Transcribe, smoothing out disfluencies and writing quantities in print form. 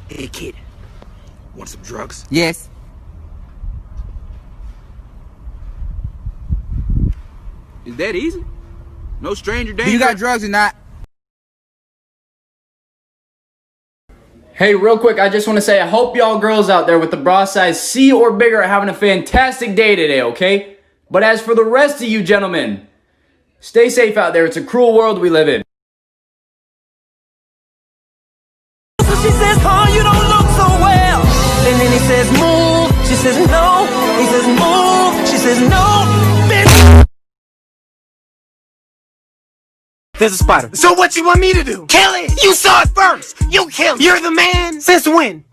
Hey kid, want some drugs? Yes. Is that easy? No stranger danger? Do you got drugs or not? Hey, real quick, I just want to say I hope y'all girls out there with the bra size C or bigger are having a fantastic day today, okay? But as for the rest of you gentlemen, stay safe out there. It's a cruel world we live in. She says, oh, you don't look so well. And then he says, move. She says, no. He says, move. She says, no. Bitch. There's a spider. So what you want me to do? Kill it! You saw it first! You kill it! You're the man! Since when?